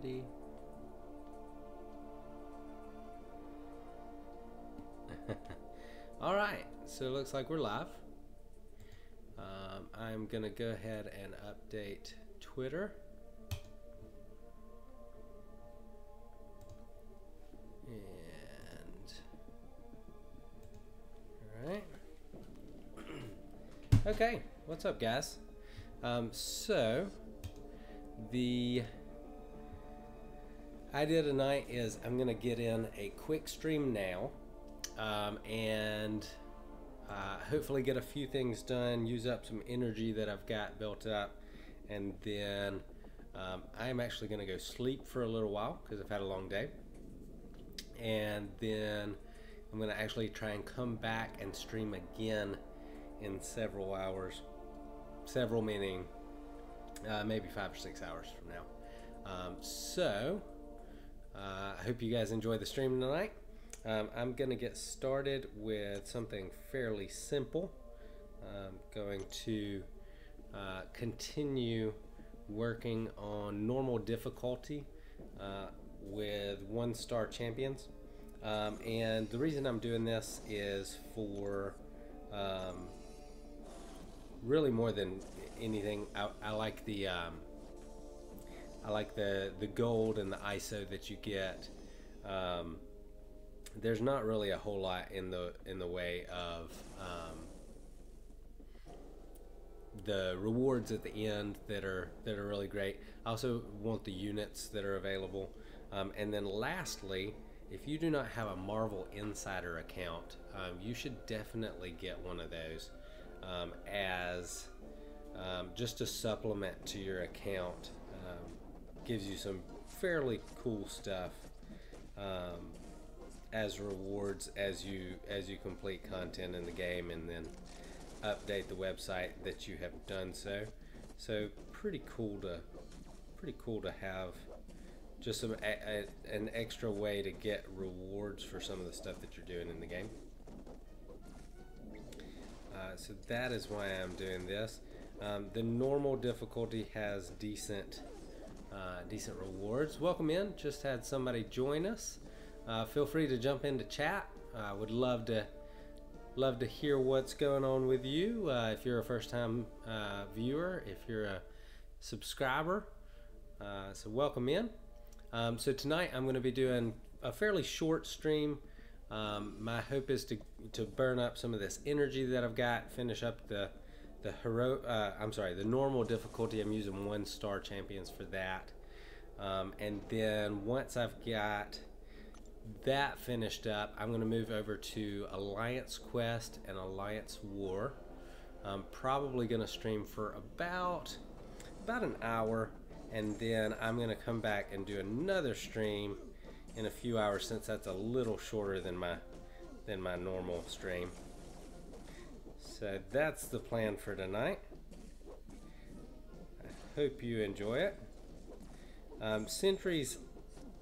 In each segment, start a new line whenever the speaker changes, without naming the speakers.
ready. All right, so it looks like we're live. I'm gonna go ahead and update Twitter. And all right. Okay, what's up, guys? So the idea tonight is I'm gonna get in a quick stream now, and hopefully get a few things done, use up some energy that I've got built up, and then I'm actually gonna go sleep for a little while because I've had a long day, and then I'm gonna actually try and come back and stream again in several hours. Several meaning maybe 5 or 6 hours from now. I hope you guys enjoy the stream tonight. I'm going to get started with something fairly simple. I'm going to continue working on normal difficulty with 1-star champions. And the reason I'm doing this is for really more than anything, I like the gold and the ISO that you get. There's not really a whole lot in the way of the rewards at the end that are really great. I also want the units that are available, and then lastly, if you do not have a Marvel Insider account, you should definitely get one of those as just a supplement to your account. Gives you some fairly cool stuff as rewards as you complete content in the game, and then update the website that you have done so. So pretty cool to have just some an extra way to get rewards for some of the stuff that you're doing in the game. So that is why I'm doing this. The normal difficulty has decent rewards. Welcome in. Just had somebody join us. Feel free to jump into chat. Would love to hear what's going on with you. If you're a first-time viewer, if you're a subscriber, so welcome in. So tonight I'm going to be doing a fairly short stream. My hope is to burn up some of this energy that I've got, finish up the normal difficulty. I'm using 1-star champions for that, and then once I've got that finished up, I'm going to move over to Alliance Quest and Alliance War. I'm probably going to stream for about an hour, and then I'm going to come back and do another stream in a few hours, since that's a little shorter than my normal stream. So that's the plan for tonight. I hope you enjoy it. Sentry's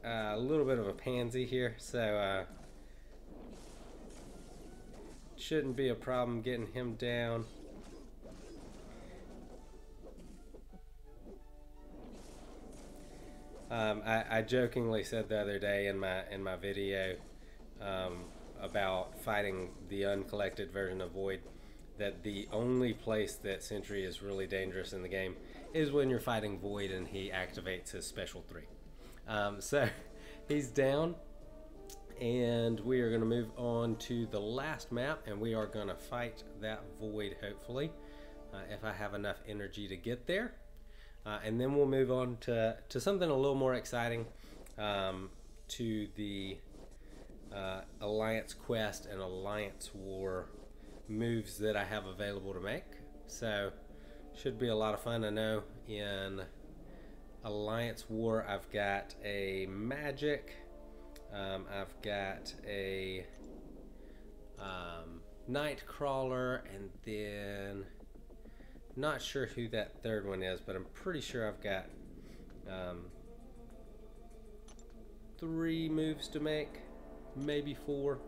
a little bit of a pansy here, so shouldn't be a problem getting him down. I jokingly said the other day in my video about fighting the uncollected version of Void that the only place that Sentry is really dangerous in the game is when you're fighting Void and he activates his special 3. So he's down, and we are going to move on to the last map, and we are going to fight that Void, hopefully, if I have enough energy to get there. And then we'll move on to something a little more exciting, to the Alliance Quest and Alliance War moves that I have available to make. So should be a lot of fun. I know in Alliance War I've got a magic, I've got a Nightcrawler, and then not sure who that third one is, but I'm pretty sure I've got 3 moves to make, maybe 4.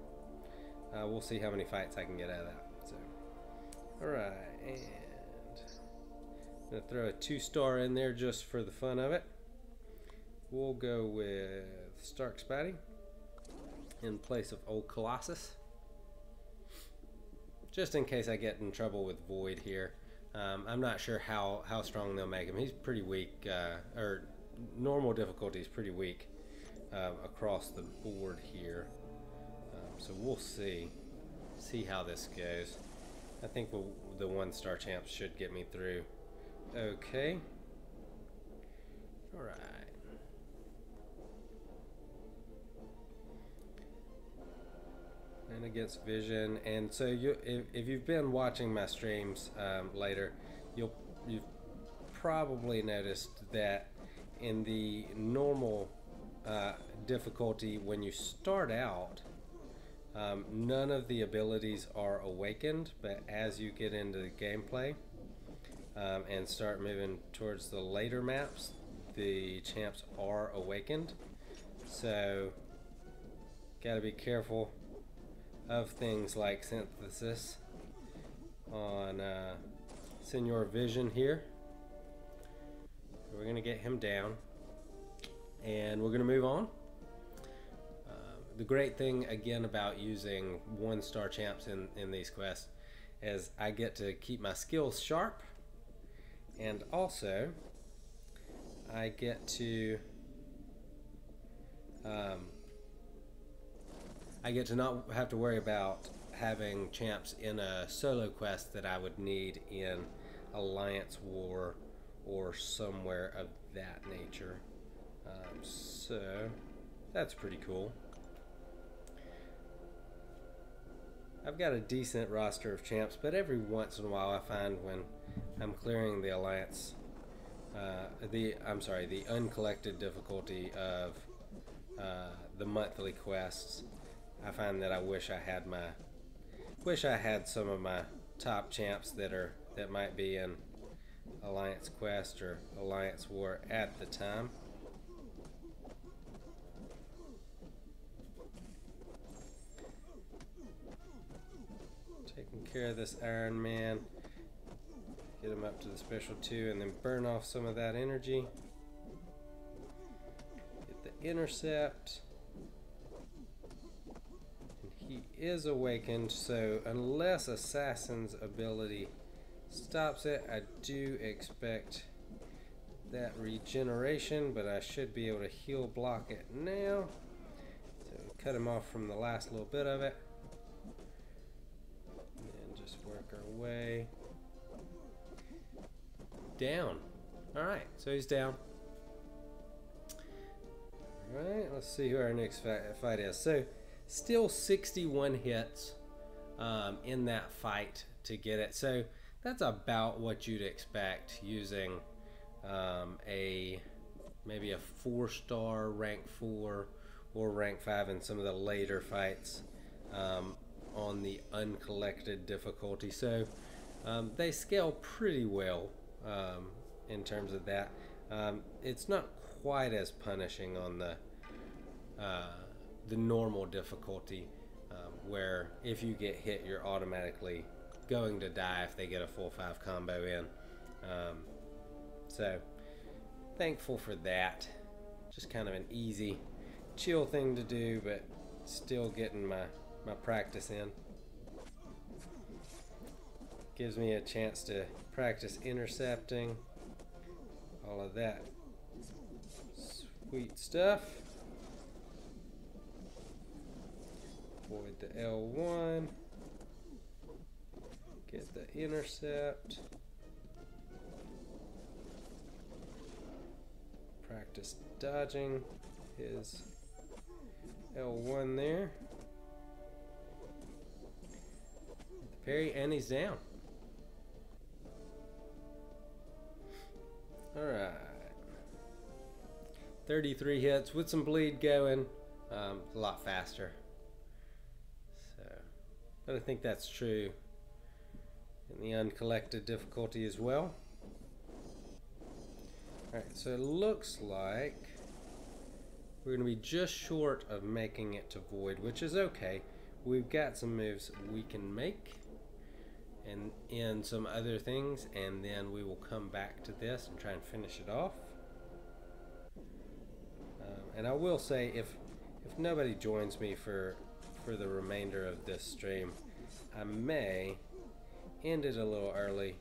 We'll see how many fights I can get out of that. So, alright, and I'm going to throw a 2-star in there just for the fun of it. we'll go with Stark Spidey in place of old Colossus. Just in case I get in trouble with Void here. I'm not sure how strong they'll make him. He's pretty weak, or normal difficulty is pretty weak across the board here. So we'll see how this goes. I think the 1-star champs should get me through. Okay. All right. And against Vision, and so if you've been watching my streams later, you've probably noticed that in the normal difficulty, when you start out, none of the abilities are awakened, but as you get into the gameplay and start moving towards the later maps, the champs are awakened. So gotta be careful of things like Synthesis on Senor Vision here. We're gonna get him down and we're gonna move on. The great thing again about using 1-star champs in these quests is I get to keep my skills sharp, and also I get to not have to worry about having champs in a solo quest that I would need in Alliance War or somewhere of that nature. So that's pretty cool. I've got a decent roster of champs, but every once in a while I find when I'm clearing the Alliance, the uncollected difficulty of the monthly quests, I find that I wish I had some of my top champs that might be in Alliance Quest or Alliance War at the time. Taking care of this Iron Man, get him up to the special 2, and then burn off some of that energy. Get the intercept. He is awakened, so unless Assassin's ability stops it, I do expect that regeneration, but I should be able to heal block it now. So cut him off from the last little bit of it. And just work our way down. Alright, so he's down. Alright, let's see who our next fight is. So still 61 hits in that fight to get it. So that's about what you'd expect using maybe a 4-star rank 4 or rank 5 in some of the later fights on the uncollected difficulty. So they scale pretty well in terms of that. It's not quite as punishing on the normal difficulty, where if you get hit, you're automatically going to die if they get a full 5 combo in. So thankful for that. Just kind of an easy, chill thing to do, but still getting my practice in. Gives me a chance to practice intercepting, all of that sweet stuff. Avoid the L1, get the intercept, practice dodging his L1 there. The parry, and he's down. Alright. 33 hits with some bleed going, a lot faster. So, but I think that's true in the uncollected difficulty as well. Alright, so it looks like we're going to be just short of making it to Void, which is okay. We've got some moves we can make and in some other things, and then we will come back to this and try and finish it off. And I will say, if nobody joins me for the remainder of this stream, I may end it a little early.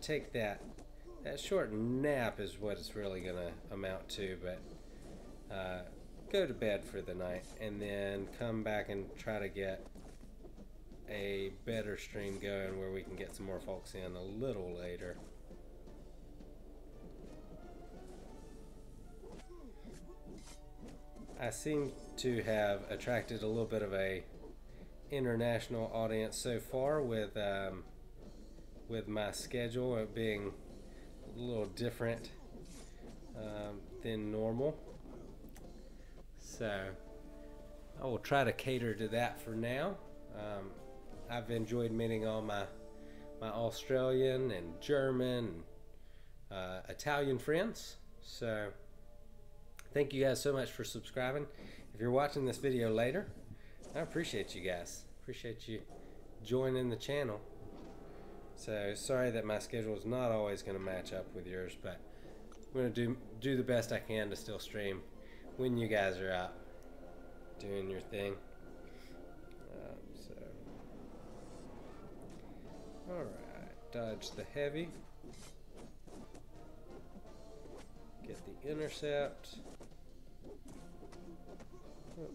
Take that short nap is what it's really gonna amount to, but go to bed for the night and then come back and try to get a better stream going where we can get some more folks in a little later. I seem to have attracted a little bit of a international audience so far with my schedule of being a little different than normal. So I will try to cater to that for now. I've enjoyed meeting all my Australian and German, Italian friends. So thank you guys so much for subscribing. If you're watching this video later, I appreciate you guys. Appreciate you joining the channel. So sorry that my schedule is not always going to match up with yours, but I'm going to do the best I can to still stream when you guys are out doing your thing. Alright, dodge the heavy. Get the intercept. Oh,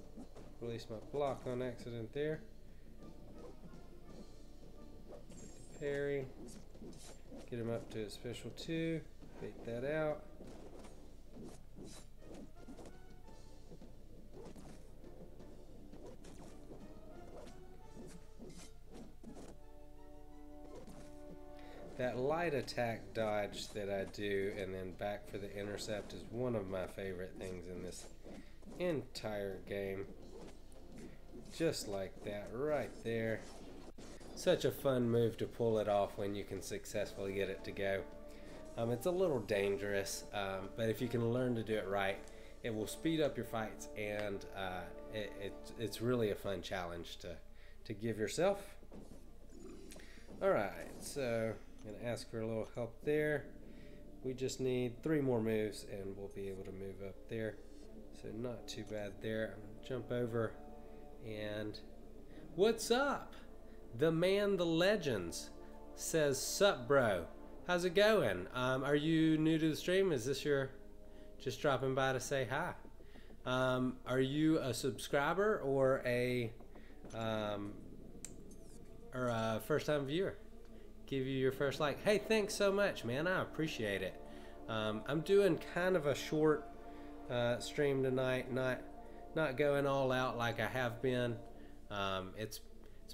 release my block on accident there. Get the parry. Get him up to a special 2. Bait that out. That light attack dodge that I do and then back for the intercept is one of my favorite things in this entire game. Just like that right there. Such a fun move to pull it off when you can successfully get it to go. It's a little dangerous, but if you can learn to do it right, it will speed up your fights, and it's really a fun challenge to give yourself. Alright, so I'm going to ask for a little help there. We just need 3 more moves and we'll be able to move up there. So not too bad there. I'm going to jump over and... What's up? The man, the legends says, sup bro. How's it going? Are you new to the stream? Is this your... just dropping by to say hi? Are you a subscriber or a first time viewer? Give you your first like. Hey, thanks so much, man. I appreciate it. I'm doing kind of a short stream tonight, not going all out like I have been. It's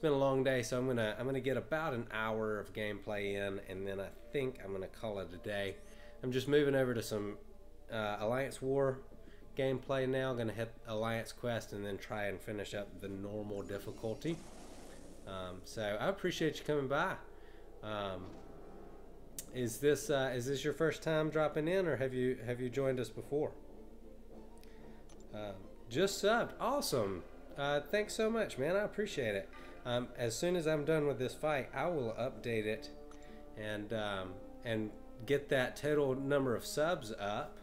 been a long day, so I'm gonna get about an hour of gameplay in, and then I think I'm gonna call it a day. I'm just moving over to some Alliance War gameplay now. I'm gonna hit Alliance Quest and then try and finish up the normal difficulty. So I appreciate you coming by. Is this your first time dropping in, or have you joined us before? Just subbed. Awesome. Thanks so much, man. I appreciate it. As soon as I'm done with this fight, I will update it and get that total number of subs up.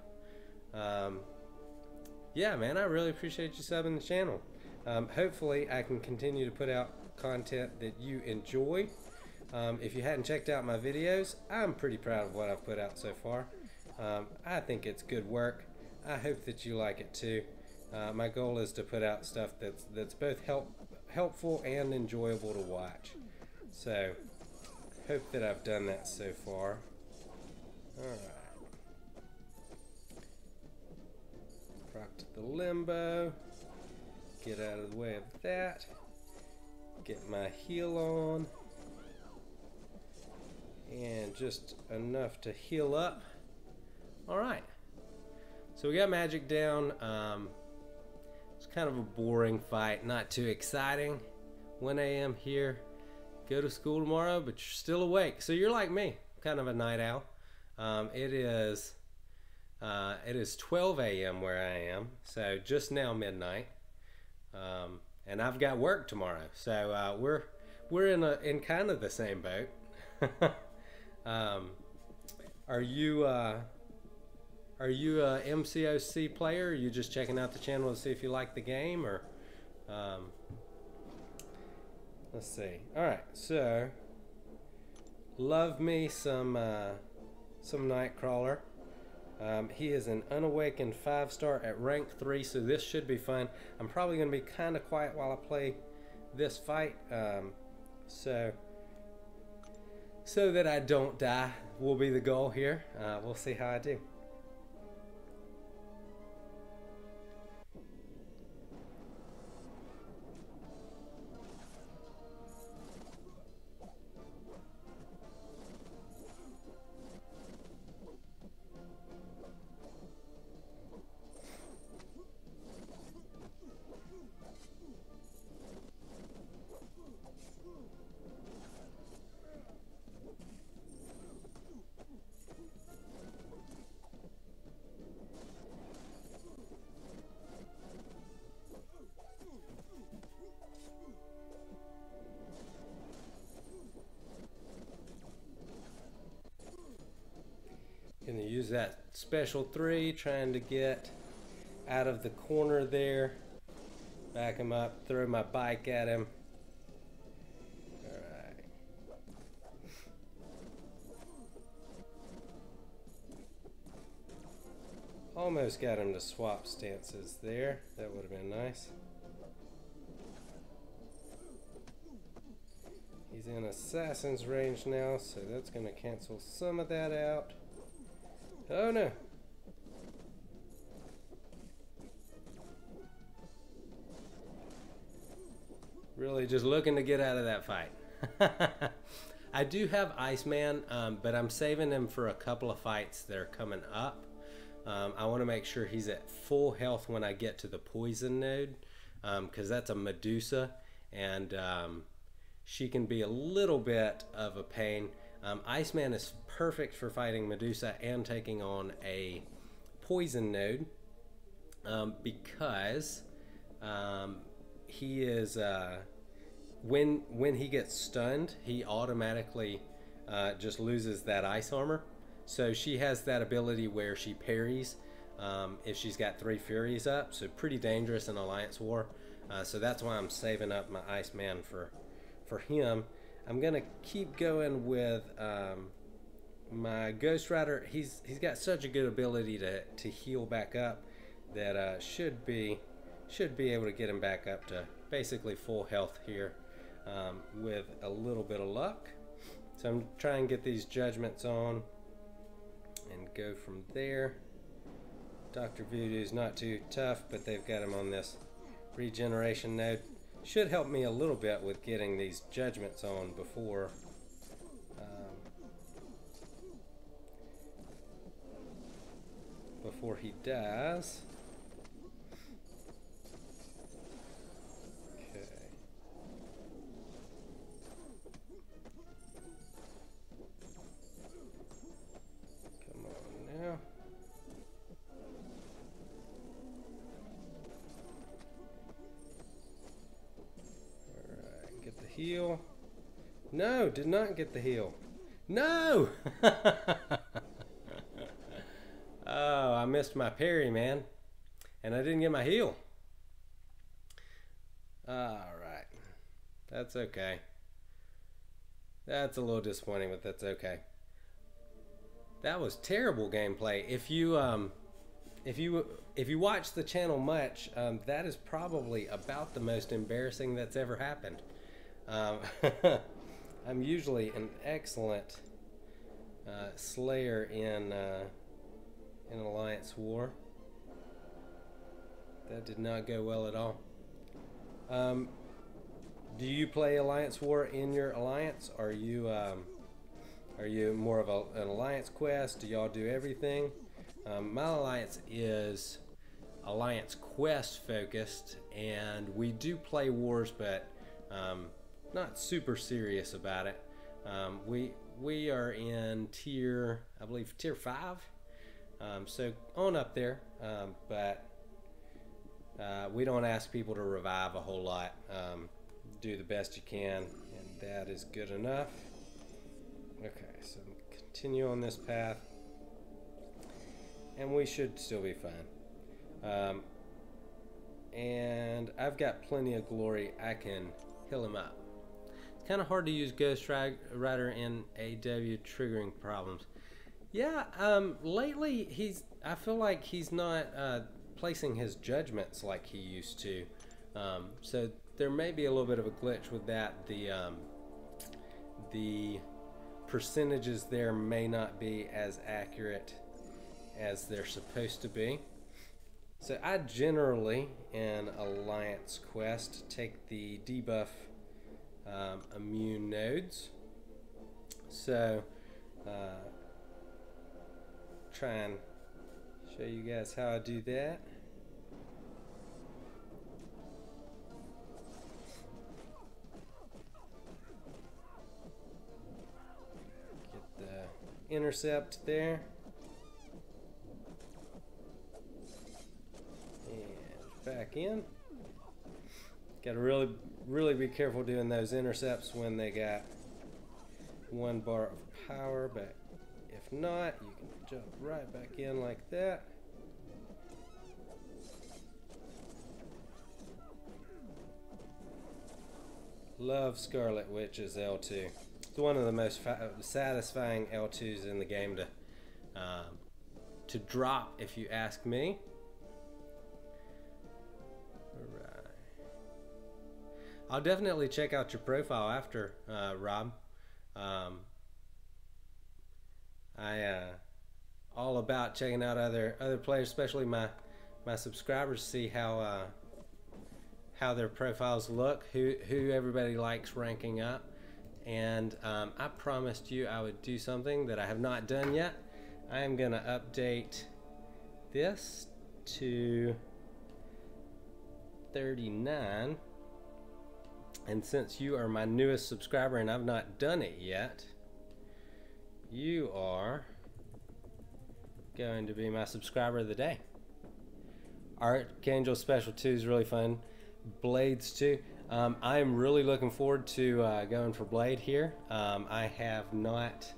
Yeah, man, I really appreciate you subbing the channel. Hopefully I can continue to put out content that you enjoy. If you hadn't checked out my videos, I'm pretty proud of what I've put out so far. I think it's good work. I hope that you like it too. My goal is to put out stuff that's both helpful and enjoyable to watch. So, hope that I've done that so far. Alright. Proc to the limbo. Get out of the way of that. Get my heal on. And just enough to heal up. Alright. So we got magic down. It's kind of a boring fight, not too exciting. 1 a.m. here. Go to school tomorrow, but you're still awake. So you're like me, kind of a night owl. It is 12 a.m. where I am, so just now midnight. And I've got work tomorrow, so we're in kind of the same boat. Are Are you a MCOC player? Are you just checking out the channel to see if you like the game, or let's see. All right, so love me some Nightcrawler. He is an unawakened 5-star at rank 3, so this should be fun. I'm probably going to be kind of quiet while I play this fight, so that I don't die will be the goal here. We'll see how I do. Gonna use that special 3, trying to get out of the corner there. Back him up, throw my bike at him. Alright. Almost got him to swap stances there. That would have been nice. He's in assassin's range now, so that's gonna cancel some of that out. Oh no. Really just looking to get out of that fight. I do have Iceman, but I'm saving him for a couple of fights that are coming up. I want to make sure he's at full health when I get to the poison node, because that's a Medusa, and she can be a little bit of a pain. Iceman is perfect for fighting Medusa and taking on a poison node, because he is when he gets stunned, he automatically just loses that ice armor. So she has that ability where she parries if she's got 3 Furies up, so pretty dangerous in Alliance War. So that's why I'm saving up my Iceman for him. I'm gonna keep going with my Ghost Rider. He's got such a good ability to heal back up that should be able to get him back up to basically full health here with a little bit of luck. So I'm trying to get these judgments on and go from there. Dr. Voodoo's not too tough, but they've got him on this regeneration node. Should help me a little bit with getting these judgments on before he dies. Okay. Come on now. Get the heal. No, did not get the heal. No! Oh, I missed my parry, man. And I didn't get my heal. Alright. That's okay. That's a little disappointing, but that's okay. That was terrible gameplay. If you watch the channel much, that is probably about the most embarrassing that's ever happened. I'm usually an excellent slayer in Alliance War. That did not go well at all. Do you play Alliance War in your alliance? Are you more of an alliance quest? Do y'all do everything? My alliance is alliance quest focused, and we do play wars, but not super serious about it. We are in tier, I believe, tier 5, so on up there, but we don't ask people to revive a whole lot. Do the best you can, and that is good enough. Okay, so continue on this path. and we should still be fine. And I've got plenty of glory. I can heal him up. It's kind of hard to use Ghost Rider in AW, triggering problems. Yeah, lately I feel like he's not placing his judgments like he used to. So there may be a little bit of a glitch with that. The percentages there may not be as accurate as they're supposed to be. So I generally, in Alliance Quest, take the debuff immune nodes. So try and show you guys how I do that. Get the intercept there. Back in. Got to really be careful doing those intercepts when they got 1 bar of power, but if not, you can jump right back in like that. Love Scarlet Witch's L2. It's one of the most satisfying L2s in the game to drop, if you ask me. I'll definitely check out your profile after, Rob. All about checking out other players, especially my subscribers, see how their profiles look, who everybody likes ranking up, and I promised you I would do something that I have not done yet. I am gonna update this to 39. And since you are my newest subscriber and I've not done it yet, you are going to be my subscriber of the day. Archangel Special 2 is really fun. Blades 2. I am really looking forward to going for Blade here. I have not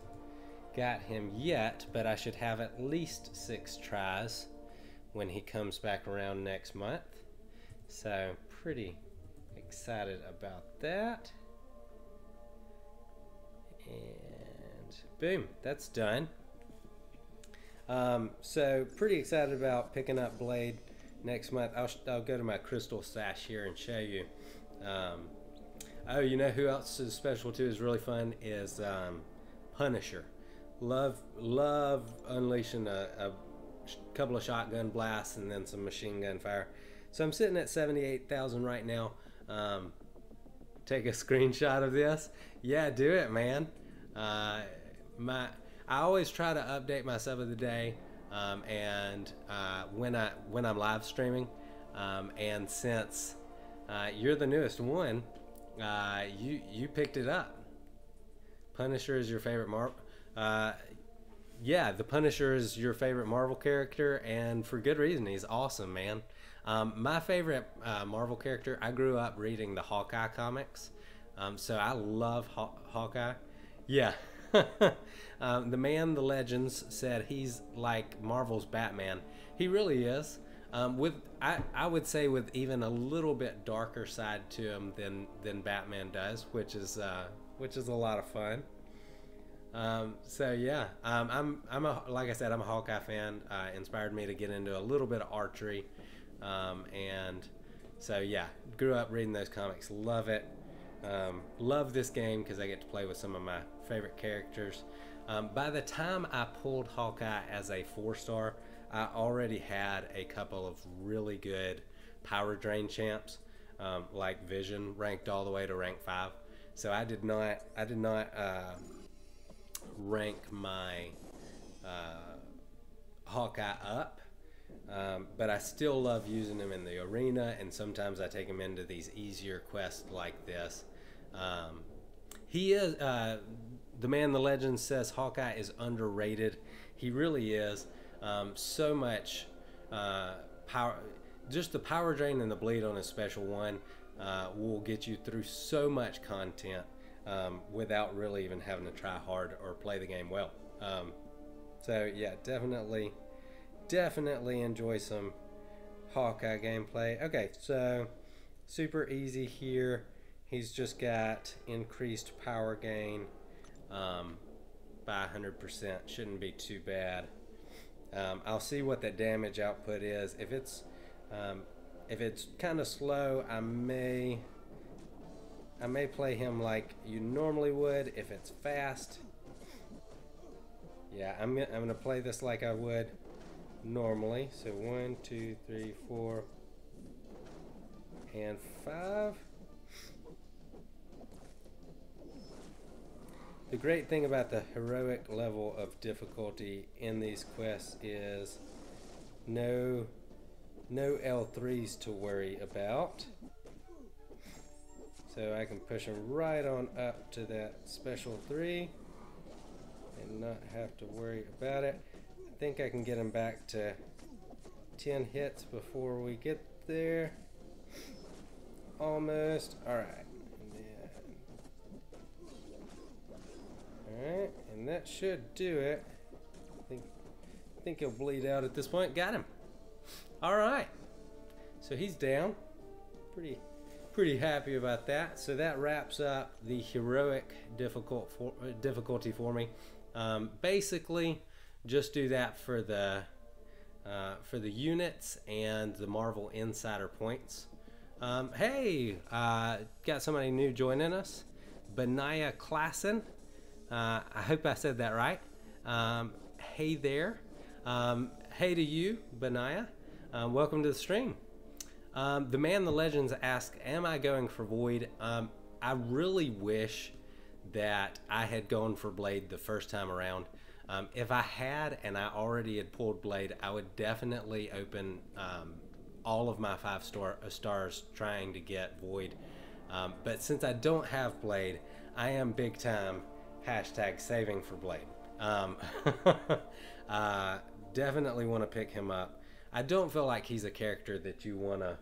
got him yet, but I should have at least 6 tries when he comes back around next month. So pretty excited about that. And boom, that's done. So pretty excited about picking up Blade next month. I'll go to my crystal stash here and show you. Oh, you know who else's Special 2 is really fun is Punisher. Love unleashing a couple of shotgun blasts and then some machine gun fire. So I'm sitting at 78,000 right now. Take a screenshot of this. Yeah, do it, man. I always try to update my sub of the day, and when I'm live streaming, and since you're the newest one, you picked it up. Punisher is your favorite Marvel. Yeah, the Punisher is your favorite Marvel character, and for good reason. He's awesome, man. My favorite Marvel character, I grew up reading the Hawkeye comics, so I love Hawkeye. Yeah. The man, the legends, said he's like Marvel's Batman. He really is. I would say with even a little bit darker side to him than Batman does, which is a lot of fun. So yeah, like I said, I'm a Hawkeye fan. Inspired me to get into a little bit of archery. And so yeah, grew up reading those comics, love it. Love this game because I get to play with some of my favorite characters. By the time I pulled Hawkeye as a 4-star, I already had a couple of really good power drain champs, like Vision, ranked all the way to rank 5. So I did not rank my Hawkeye up. But I still love using him in the arena, and sometimes I take him into these easier quests like this. He is, the man, the legend says Hawkeye is underrated. He really is. So much power, just the power drain and the bleed on his special 1 will get you through so much content without really even having to try hard or play the game well. So yeah, definitely definitely enjoy some Hawkeye gameplay. Okay, so super easy here. He's just got increased power gain by 100%. Shouldn't be too bad. I'll see what the damage output is. If it's kind of slow, I may play him like you normally would. If it's fast, yeah, I'm gonna play this like I would normally. So 1, 2, 3, 4, and 5. The great thing about the heroic level of difficulty in these quests is no L3s to worry about. So I can push him right on up to that special 3 and not have to worry about it. I think I can get him back to 10 hits before we get there. Almost. Alright. Alright, and that should do it. I think he'll bleed out at this point. Got him. Alright. So he's down. Pretty happy about that. So that wraps up the heroic difficulty for me. Basically, just do that for the units and the Marvel Insider points. Hey, got somebody new joining us, Benaya Klassen. I hope I said that right. Hey there. Hey to you, Benaya. Welcome to the stream. The Man the Legends asked, am I going for Void? I really wish that I had gone for Blade the first time around. If I had and I already had pulled Blade, I would definitely open all of my 5 stars trying to get Void. But since I don't have Blade, I am big time #saving for Blade. Definitely want to pick him up. I don't feel like he's a character that you wanna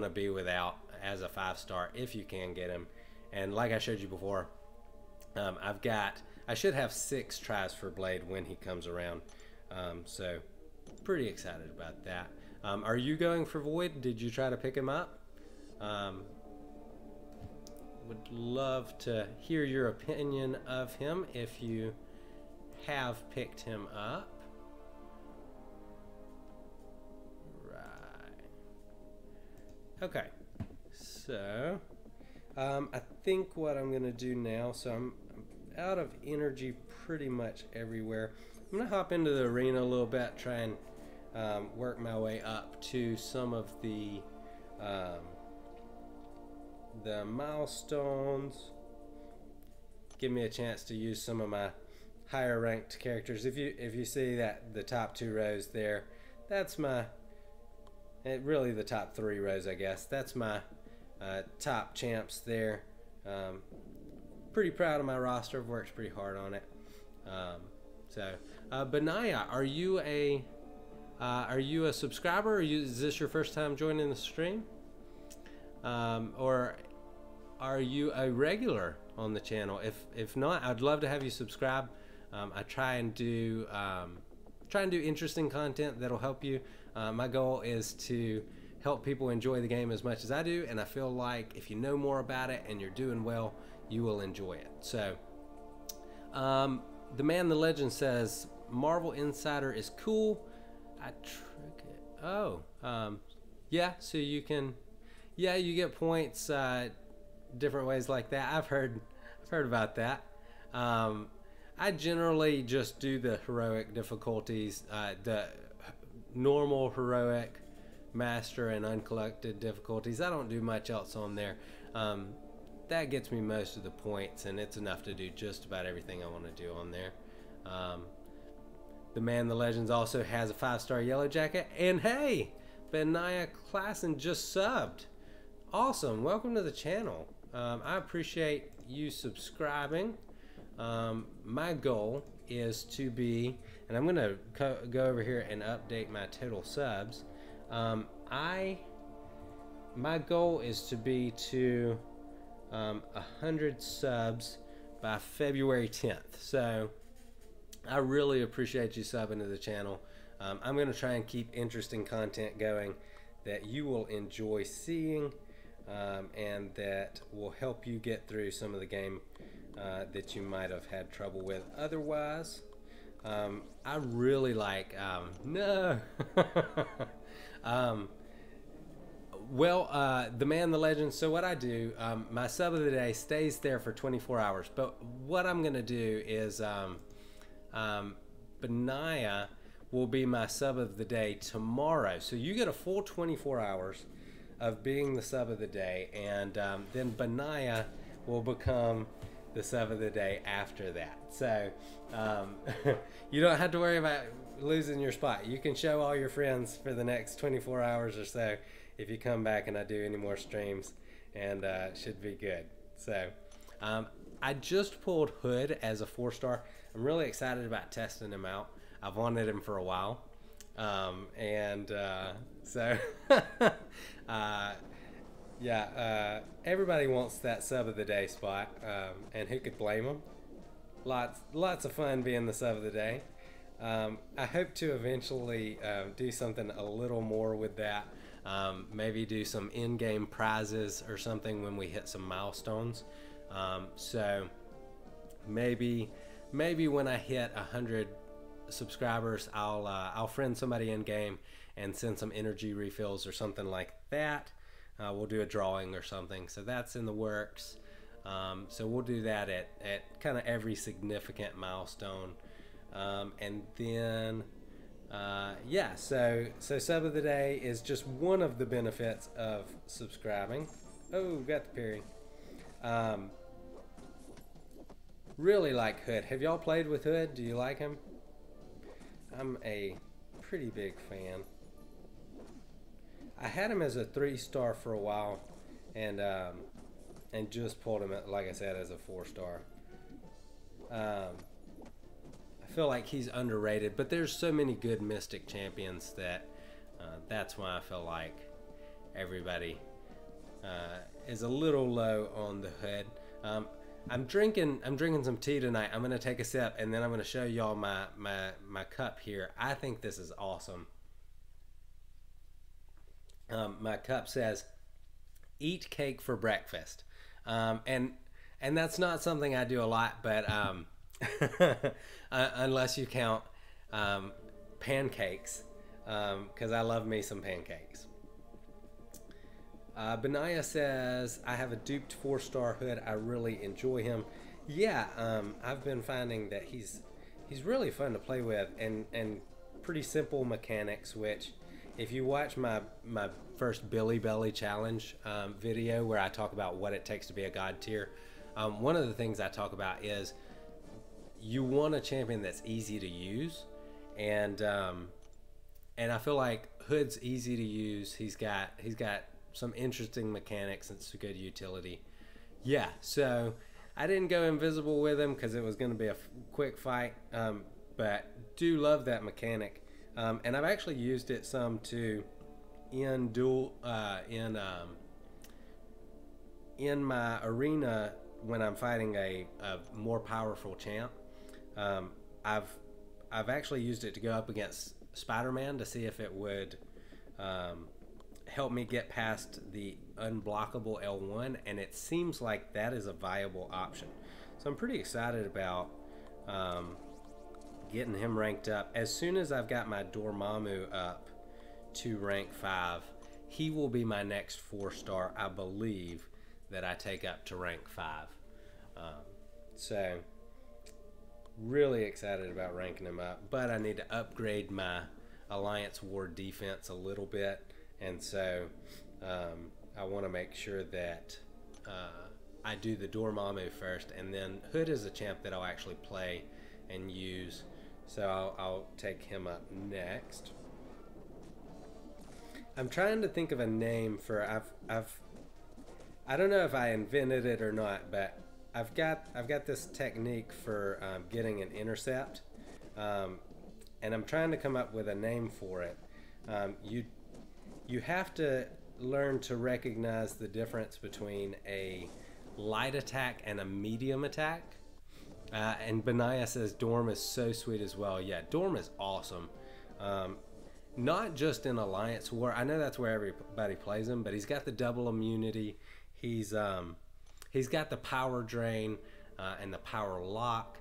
be without as a 5-star if you can get him. And like I showed you before, I should have 6 tries for Blade when he comes around. So pretty excited about that. Are you going for Void? Did you try to pick him up? Would love to hear your opinion of him if you have picked him up. Right. Okay. So, I think what I'm going to do now, so I'm out of energy pretty much everywhere. I'm going to hop into the arena a little bit, try and work my way up to some of the milestones. Give me a chance to use some of my higher ranked characters. If you see that the top 2 rows there, that's my really the top 3 rows, I guess. That's my top champs there. Pretty proud of my roster. I've worked pretty hard on it. Benaya, are you a subscriber? Is this your first time joining the stream? Or are you a regular on the channel? If not, I'd love to have you subscribe. I try and do interesting content that'll help you. My goal is to help people enjoy the game as much as I do, and I feel like if you know more about it and you're doing well, you will enjoy it. So, the Man the Legend says Marvel Insider is cool. I trick it. Oh, yeah. So you can. Yeah, you get points different ways like that. I've heard about that. I generally just do the heroic difficulties, the normal, heroic, master, and uncollected difficulties. I don't do much else on there. That gets me most of the points, and it's enough to do just about everything I want to do on there. The Man the Legends also has a 5-star yellow jacket, and hey, Benaya Klassen just subbed. Awesome. Welcome to the channel. I appreciate you subscribing. My goal is to be, and I'm going to go over here and update my total subs. My goal is to be to 100 subs by February 10th. So I really appreciate you subbing to the channel. I'm going to try and keep interesting content going that you will enjoy seeing, and that will help you get through some of the game that you might have had trouble with otherwise. I really like, no. Well, the man, the legend. So what I do, my sub of the day stays there for 24 hours. But what I'm going to do is Benaiah will be my sub of the day tomorrow. So you get a full 24 hours of being the sub of the day. And then Benaiah will become the sub of the day after that. So you don't have to worry about losing your spot. You can show all your friends for the next 24 hours or so if you come back and I do any more streams, and should be good. So I just pulled Hood as a 4-star. I'm really excited about testing him out. I've wanted him for a while, so yeah, everybody wants that sub of the day spot, and who could blame them? Lots of fun being the sub of the day. I hope to eventually do something a little more with that. Maybe do some in-game prizes or something when we hit some milestones. So maybe when I hit 100 subscribers, I'll friend somebody in game and send some energy refills or something like that. We'll do a drawing or something. So that's in the works. So we'll do that at kind of every significant milestone. And then yeah, so sub of the day is just one of the benefits of subscribing. Oh, got the parry. Really like Hood. Have y'all played with Hood? Do you like him? I'm a pretty big fan. I had him as a 3-star for a while, and just pulled him, like I said, as a 4-star. I feel like he's underrated, but there's so many good Mystic champions that that's why I feel like everybody is a little low on the Hood. I'm drinking some tea tonight. I'm gonna take a sip and then I'm gonna show y'all my cup here. I think this is awesome. My cup says "Eat cake for breakfast," and that's not something I do a lot, but unless you count pancakes, because I love me some pancakes. Benaiah says, I have a duped 4-star Hood. I really enjoy him. Yeah, I've been finding that he's really fun to play with, and pretty simple mechanics, which if you watch my first Billy Belly challenge video where I talk about what it takes to be a god tier, one of the things I talk about is you want a champion that's easy to use, and I feel like Hood's easy to use. He's got some interesting mechanics and some good utility. Yeah, so I didn't go invisible with him because it was going to be a quick fight, but do love that mechanic, and I've actually used it some too in my arena when I'm fighting a more powerful champ. I've actually used it to go up against Spider-Man to see if it would help me get past the unblockable L1, and it seems like that is a viable option. So I'm pretty excited about getting him ranked up. As soon as I've got my Dormammu up to rank 5, he will be my next 4-star, I believe, that I take up to rank 5. So really excited about ranking him up, but I need to upgrade my Alliance War defense a little bit, and so I want to make sure that I do the Dormammu first, and then Hood is a champ that I'll actually play and use, so I'll take him up next. I'm trying to think of a name for I don't know if I invented it or not, but I've got this technique for getting an intercept, and I'm trying to come up with a name for it. You have to learn to recognize the difference between a light attack and a medium attack. And Benaiah says Dorm is so sweet as well. Yeah, Dorm is awesome. Um, not just in Alliance War. I know that's where everybody plays him, but he's got the double immunity. He's got the power drain and the power lock.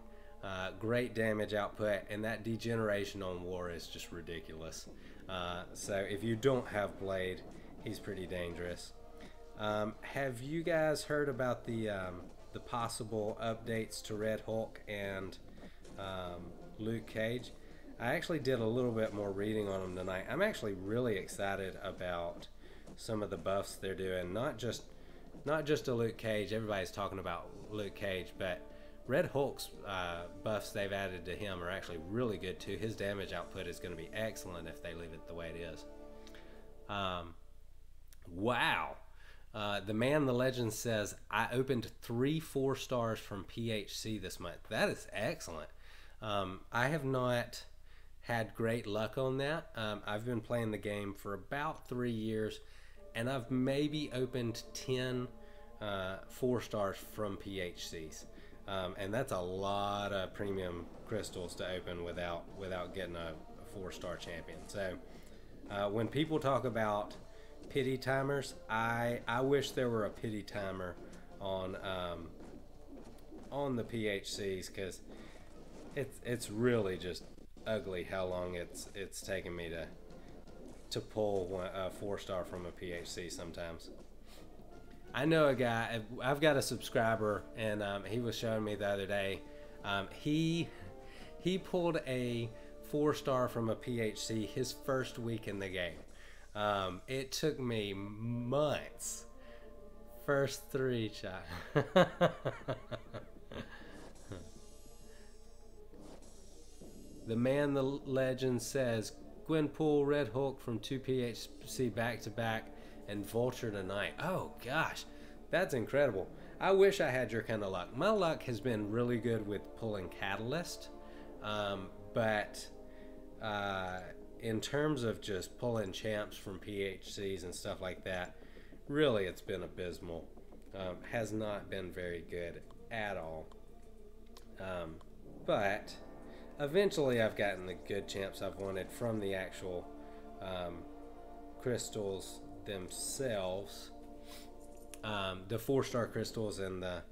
Great damage output, and that degeneration on War is just ridiculous. So if you don't have Blade, he's pretty dangerous. Have you guys heard about the possible updates to Red Hulk and Luke Cage? I actually did a little bit more reading on them tonight. I'm actually really excited about some of the buffs they're doing. Not just a Luke Cage. Everybody's talking about Luke Cage, but Red Hulk's buffs they've added to him are actually really good too. His damage output is going to be excellent if they leave it the way it is. Wow. The Man, the Legend says, I opened 3 4-stars from PHC this month. That is excellent. I have not had great luck on that. I've been playing the game for about 3 years, and I've maybe opened 10 4-stars from PHCs. And that's a lot of premium crystals to open without getting a 4-star champion. So when people talk about pity timers, I wish there were a pity timer on the PHCs, because it's really just ugly how long it's taken me to pull a 4-star from a PHC sometimes. I know a guy, I've got a subscriber, and he was showing me the other day, he pulled a 4-star from a PHC his first week in the game. It took me months. First 3 shots. The Man, the Legend says, Gwenpool, Red Hulk from 2 PHC back to back, and Vulture tonight. Oh gosh, that's incredible. I wish I had your kind of luck. My luck has been really good with pulling Catalyst, but in terms of just pulling champs from PHCs and stuff like that, really it's been abysmal. Has not been very good at all. But eventually I've gotten the good champs I've wanted from the actual crystals themselves. The 4-star crystals and the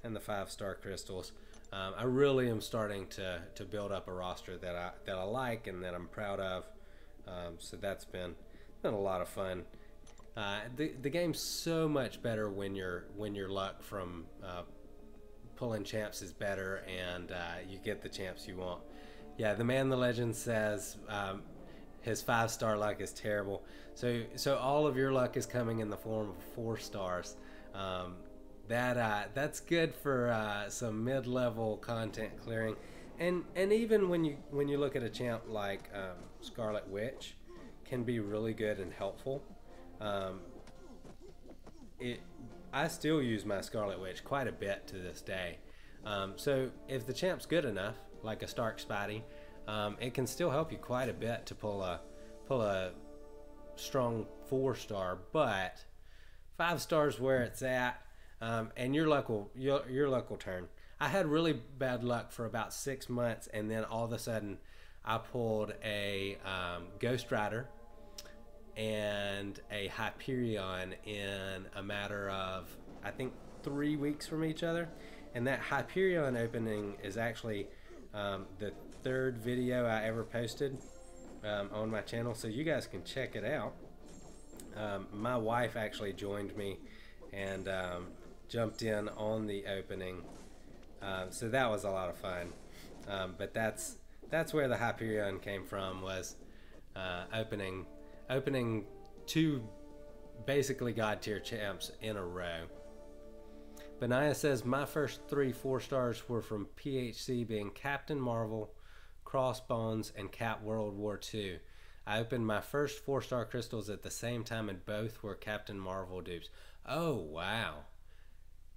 5-star crystals. I really am starting to build up a roster that I like and that I'm proud of. So that's been a lot of fun. The game's so much better when your luck from pulling champs is better, and you get the champs you want. Yeah, the Man, the Legend says his 5-star luck is terrible. So all of your luck is coming in the form of 4 stars. That's good for some mid-level content clearing, and even when you look at a champ like Scarlet Witch, can be really good and helpful. I still use my Scarlet Witch quite a bit to this day. So if the champ's good enough, like a Stark Spidey, it can still help you quite a bit to pull a strong 4-star, but 5 stars where it's at. And your luck will turn. I had really bad luck for about 6 months, and then all of a sudden I pulled a Ghost Rider and a Hyperion in a matter of, I think, 3 weeks from each other. And that Hyperion opening is actually the 3rd video I ever posted on my channel, so you guys can check it out. My wife actually joined me and jumped in on the opening, so that was a lot of fun. But that's where the Hyperion came from, was opening 2 basically god tier champs in a row. Benaya says, my first 3 4-stars were from PHC, being Captain Marvel, Crossbones, and Cap World War II. I opened my first 4-star crystals at the same time, and both were Captain Marvel dupes. Oh wow,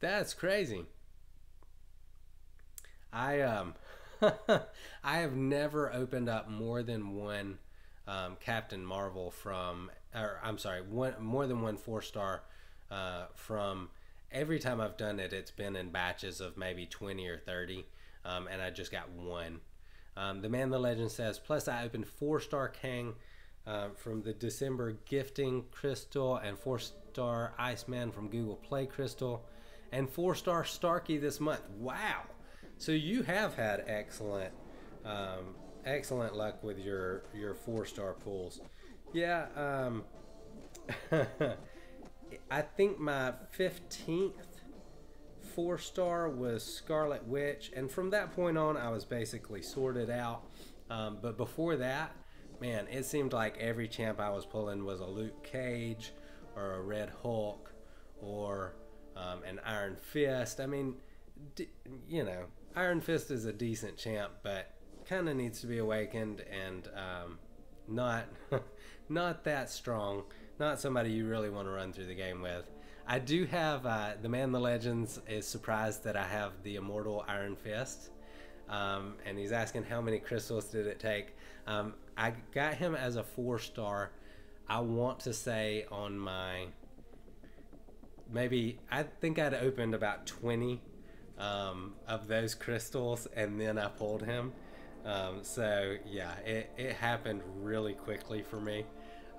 that's crazy. I I have never opened up more than one Captain Marvel from, or I'm sorry, more than one 4-star from. Every time I've done it, it's been in batches of maybe 20 or 30, and I just got one. The Man the Legend says, plus I opened 4-star Kang from the December gifting crystal, and 4-star Iceman from Google Play crystal, and 4-star Starkey this month. Wow! So you have had excellent luck with your 4-star pulls. Yeah, I think my 15th 4-star was Scarlet Witch, and from that point on I was basically sorted out. But before that, man, it seemed like every champ I was pulling was a Luke Cage or a Red Hulk or an Iron Fist. I mean, you know, Iron Fist is a decent champ, but kind of needs to be awakened, and not not that strong. Not somebody you really want to run through the game with. I do have the Man the Legends is surprised that I have the Immortal Iron Fist, and he's asking how many crystals did it take. I got him as a 4-star. I want to say on my, maybe, I think I'd opened about 20 of those crystals, and then I pulled him. So yeah, it happened really quickly for me.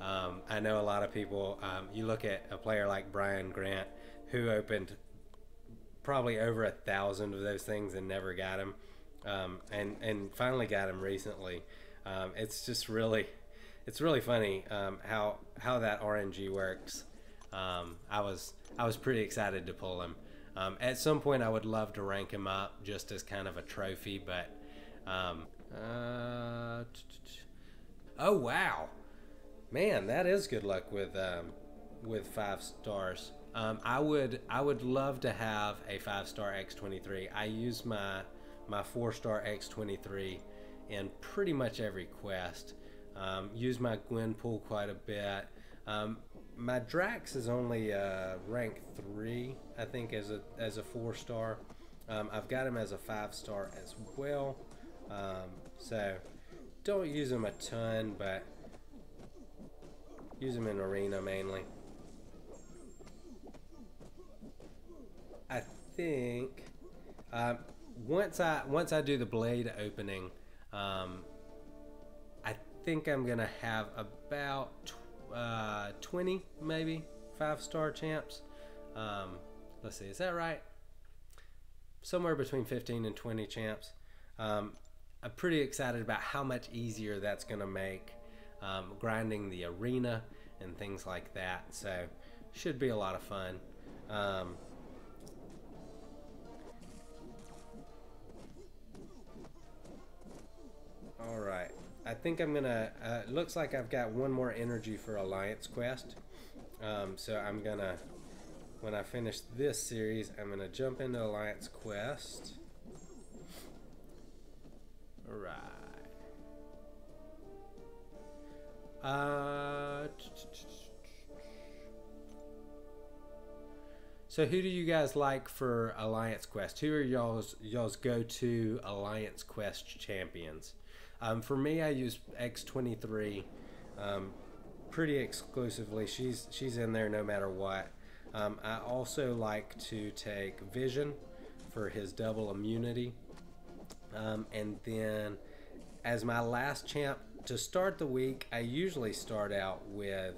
I know a lot of people, you look at a player like Brian Grant, who opened probably over 1,000 of those things and never got him, and finally got him recently. It's just really, it's really funny how that RNG works. I was pretty excited to pull him. At some point, I would love to rank him up just as kind of a trophy, but oh wow. Man, that is good luck with 5 stars. I would love to have a 5-star X23. I use my 4-star X23 in pretty much every quest. Use my Gwenpool quite a bit. My Drax is only rank 3, I think, as a 4-star. I've got him as a 5-star as well. So don't use him a ton, but use them in arena mainly. I think once I do the blade opening, I think I'm gonna have about 20 maybe 5-star champs. Let's see, is that right? Somewhere between 15 and 20 champs. I'm pretty excited about how much easier that's gonna make grinding the arena and things like that, so should be a lot of fun. Alright, I think I'm gonna looks like I've got one more energy for Alliance Quest, so I'm gonna, when I finish this series, I'm gonna jump into Alliance Quest. Alright. So who do you guys like for Alliance Quest? Who are y'all's go-to Alliance Quest champions? For me, I use X23 pretty exclusively. She's in there no matter what. I also like to take Vision for his double immunity, and then as my last champ to start the week, I usually start out with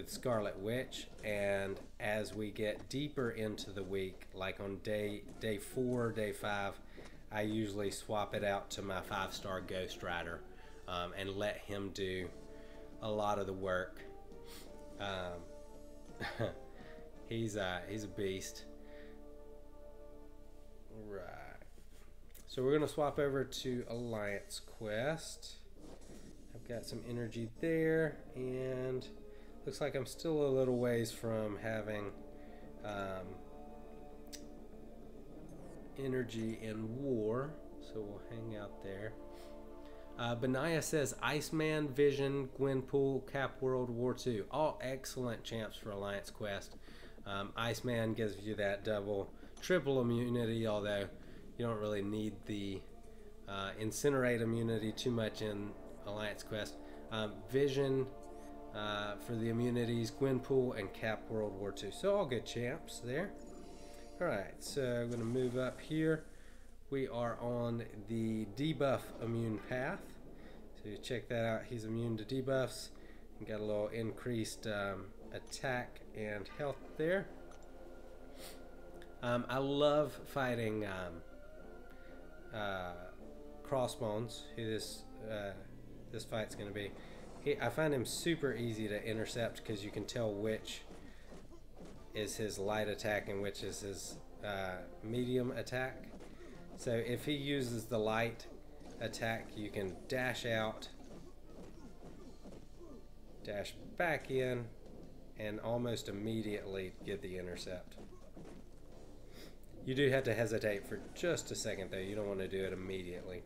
Scarlet Witch, and as we get deeper into the week, like on day 4, day 5, I usually swap it out to my 5-star Ghost Rider, and let him do a lot of the work. He's a beast. Right. So we're gonna swap over to Alliance Quest. I've got some energy there, and looks like I'm still a little ways from having energy in War, so we'll hang out there. Benaya says Iceman, Vision, Gwenpool, Cap World, War 2. All excellent champs for Alliance Quest. Iceman gives you that triple immunity, although you don't really need the Incinerate immunity too much in Alliance Quest. Vision for the immunities, Gwenpool, and Cap World War II. So all good champs there. Alright, so I'm going to move up here we are on the debuff immune path. So you check that out. He's immune to debuffs and got a little increased attack and health there. I love fighting Crossbones, who this fight's going to be. I find him super easy to intercept because you can tell which is his light attack and which is his medium attack. So if he uses the light attack, you can dash out, dash back in, and almost immediately get the intercept. You do have to hesitate for just a second though. You don't want to do it immediately.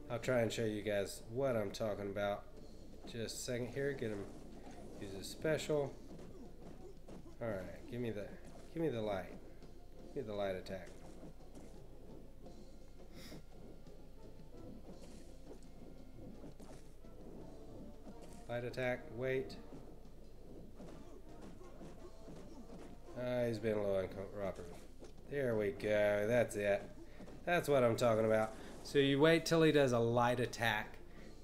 I'll try and show you guys what I'm talking about. Just a second here. Get him. Use a special. All right. Give me the light. Give me the light attack. Light attack. Wait. He's been a little uncooperative. There we go. That's it. That's what I'm talking about. So you wait till he does a light attack,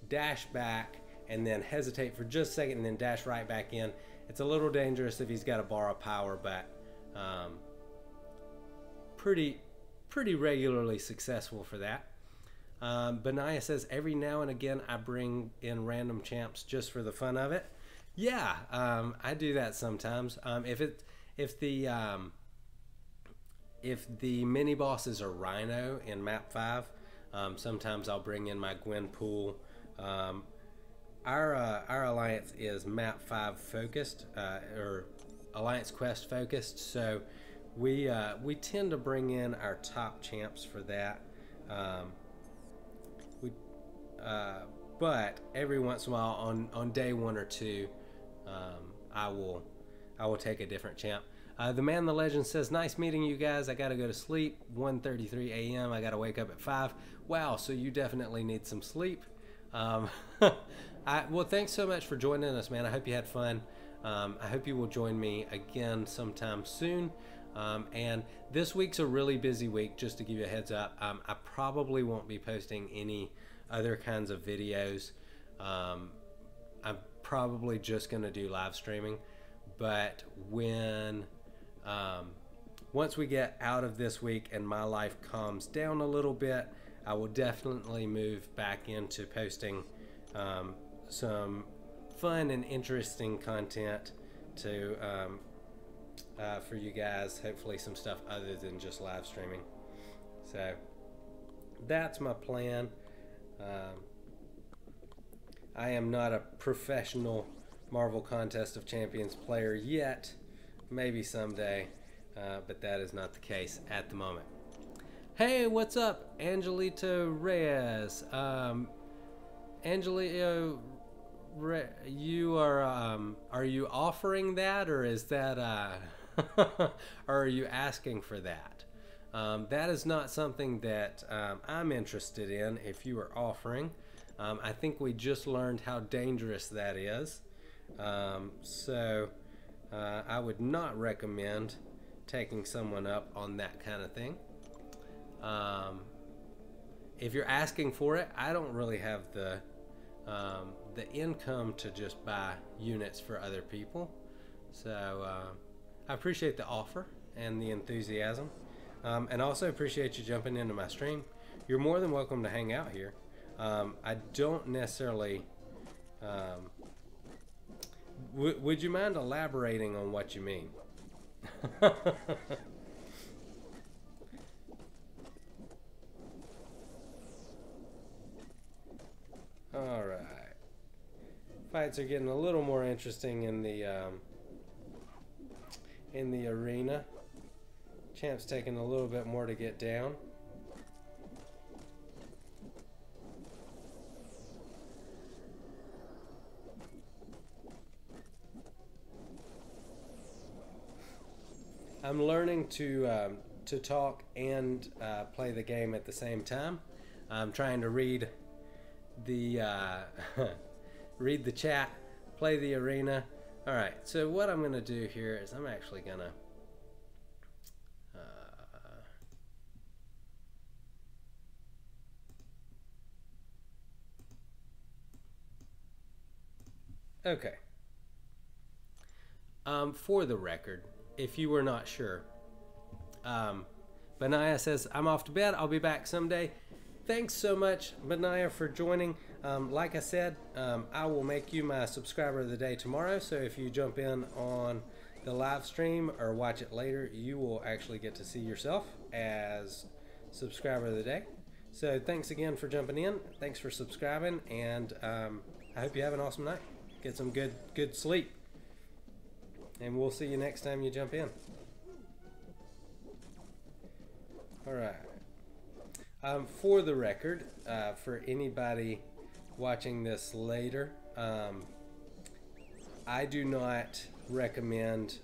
dash back, and then hesitate for just a second and then dash right back in. It's a little dangerous if he's got to borrow power, but pretty regularly successful for that. Benaya says, every now and again I bring in random champs just for the fun of it. Yeah, I do that sometimes. If the mini bosses are Rhino in map 5, sometimes I'll bring in my Gwenpool. Our alliance is map 5 focused, or Alliance Quest focused, so we tend to bring in our top champs for that. But every once in a while, on day 1 or 2, I will take a different champ. The Man the Legend says, nice meeting you guys. I got to go to sleep. 1:33 a.m. I got to wake up at 5. Wow, so you definitely need some sleep. Well, thanks so much for joining us, man. I hope you had fun. I hope you will join me again sometime soon. And this week's a really busy week, just to give you a heads up. I probably won't be posting any other kinds of videos. I'm probably just going to do live streaming. But when once we get out of this week and my life calms down a little bit, I will definitely move back into posting some fun and interesting content to for you guys. Hopefully some stuff other than just live streaming. So that's my plan. I am not a professional Marvel Contest of Champions player yet. Maybe someday, but that is not the case at the moment. Hey, what's up, Angelito Reyes? Angelito, you are you offering that, or is that or are you asking for that? That is not something that I'm interested in. If you are offering, I think we just learned how dangerous that is. So I would not recommend taking someone up on that kind of thing. If you're asking for it, I don't really have the income to just buy units for other people. So I appreciate the offer and the enthusiasm, and also appreciate you jumping into my stream. You're more than welcome to hang out here. I don't necessarily would you mind elaborating on what you mean? All right. Fights are getting a little more interesting in the arena. Champ's taking a little bit more to get down. I'm learning to talk and play the game at the same time. I'm trying to read the read the chat, play the arena, All right, so what I'm gonna do here is I'm actually gonna okay. For the record, if you were not sure, Benaiah says, I'm off to bed. I'll be back someday. Thanks so much, Benaiah, for joining. Like I said, I will make you my subscriber of the day tomorrow. So if you jump in on the live stream or watch it later, you will actually get to see yourself as subscriber of the day. So thanks again for jumping in. Thanks for subscribing. And I hope you have an awesome night. Get some good sleep. And we'll see you next time you jump in. All right. For the record, for anybody watching this later, I do not recommend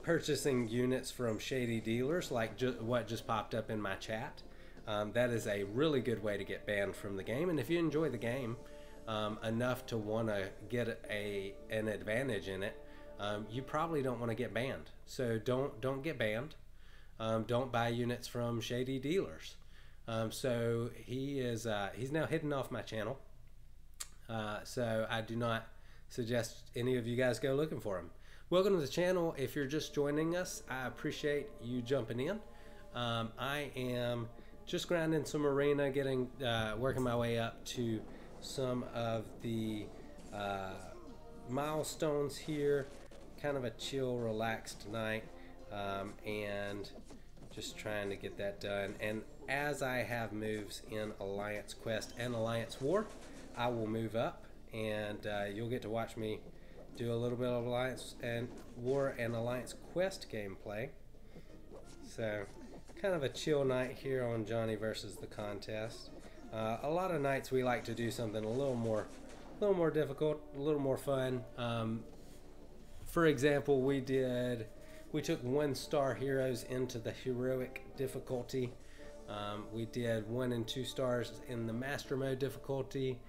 purchasing units from shady dealers like what just popped up in my chat. That is a really good way to get banned from the game. And if you enjoy the game enough to want to get an advantage in it, you probably don't want to get banned. So don't get banned. Don't buy units from shady dealers. So he's now hidden off my channel. So I do not suggest any of you guys go looking for him. Welcome to the channel. If you're just joining us, I appreciate you jumping in. I am just grinding some arena, working my way up to some of the milestones here. Kind of a chill, relaxed night. And just trying to get that done. And as I have moves in Alliance Quest and Alliance War, I will move up, and you'll get to watch me do a little bit of Alliance and War and Alliance Quest gameplay. So kind of a chill night here on Johnny versus the Contest. A lot of nights we like to do something a little more difficult, a little more fun. For example, we took 1-star heroes into the heroic difficulty. We did 1 and 2 stars in the master mode difficulty,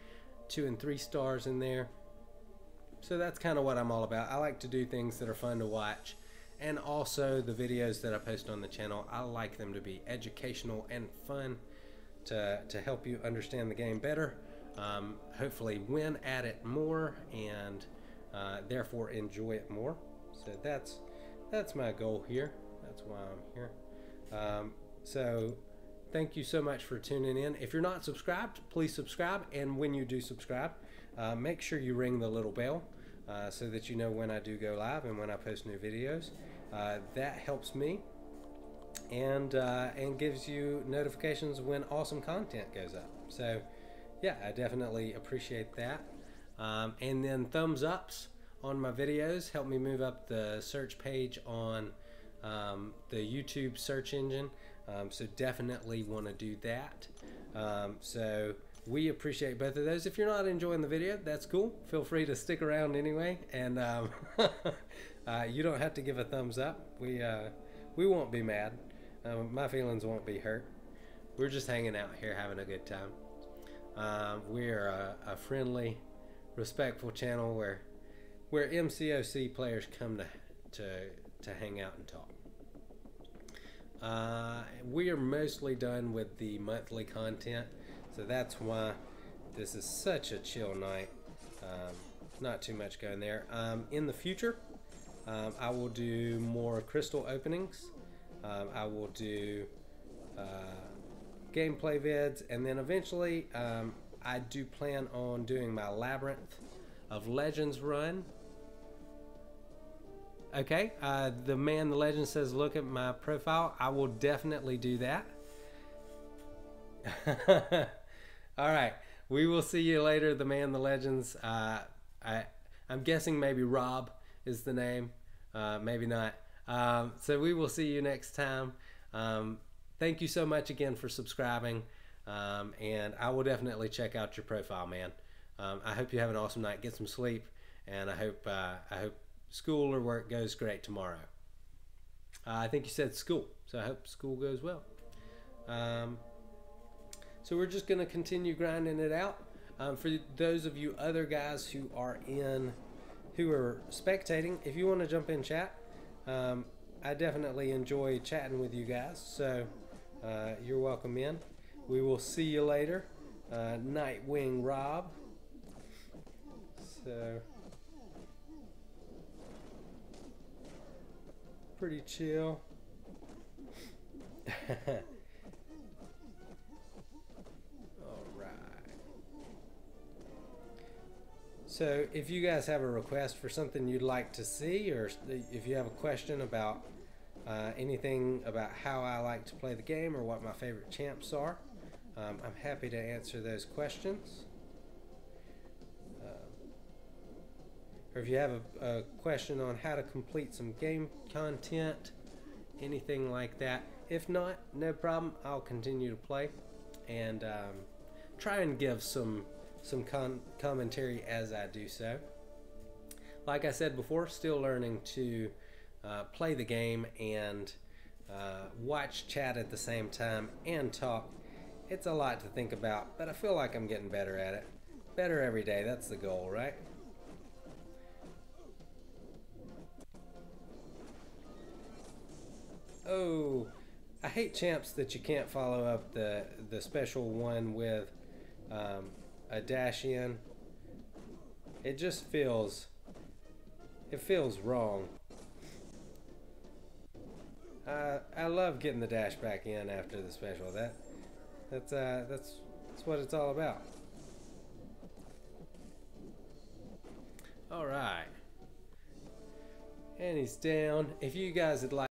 2 and 3 stars in there. So that's kind of what I'm all about. I like to do things that are fun to watch. And also the videos that I post on the channel, I like them to be educational and fun to help you understand the game better. Hopefully win at it more and therefore enjoy it more. So that's my goal here. That's why I'm here. So thank you so much for tuning in. If you're not subscribed, please subscribe. And when you do subscribe, make sure you ring the little bell so that you know when I do go live and when I post new videos. That helps me and gives you notifications when awesome content goes up. So yeah, I definitely appreciate that. And then thumbs ups on my videos help me move up the search page on the YouTube search engine. So definitely want to do that. So we appreciate both of those. If you're not enjoying the video, that's cool. Feel free to stick around anyway, and you don't have to give a thumbs up. We won't be mad. My feelings won't be hurt. We're just hanging out here having a good time. We're a friendly, respectful channel where MCOC players come to hang out and talk. We are mostly done with the monthly content, so that's why this is such a chill night. Not too much going there. In the future, I will do more crystal openings. I will do gameplay vids, and then eventually I do plan on doing my Labyrinth of Legends run. Okay, the man, the legend says, look at my profile. I will definitely do that. All right, we will see you later, the man, the legends. I'm guessing maybe Rob is the name, maybe not. So we will see you next time. Thank you so much again for subscribing, and I will definitely check out your profile, man. I hope you have an awesome night. Get some sleep, and I hope school or work goes great tomorrow. I think you said school, so I hope school goes well. So we're just going to continue grinding it out. For those of you other guys who are in who are spectating, if you want to jump in chat, I definitely enjoy chatting with you guys. So you're welcome in. We will see you later. Nightwing Rob. So pretty chill. So if you guys have a request for something you'd like to see, or if you have a question about anything about how I like to play the game or what my favorite champs are, I'm happy to answer those questions. Or if you have a question on how to complete some game content, anything like that. If not, no problem. I'll continue to play and try and give some commentary as I do so. Like I said before, still learning to play the game and watch chat at the same time and talk. It's a lot to think about, but I feel like I'm getting better at it. Better every day, that's the goal, right? Oh, I hate champs that you can't follow up the special one with a dash in. It just feels wrong. I love getting the dash back in after the special. That's what it's all about. All right, and he's down. If you guys would like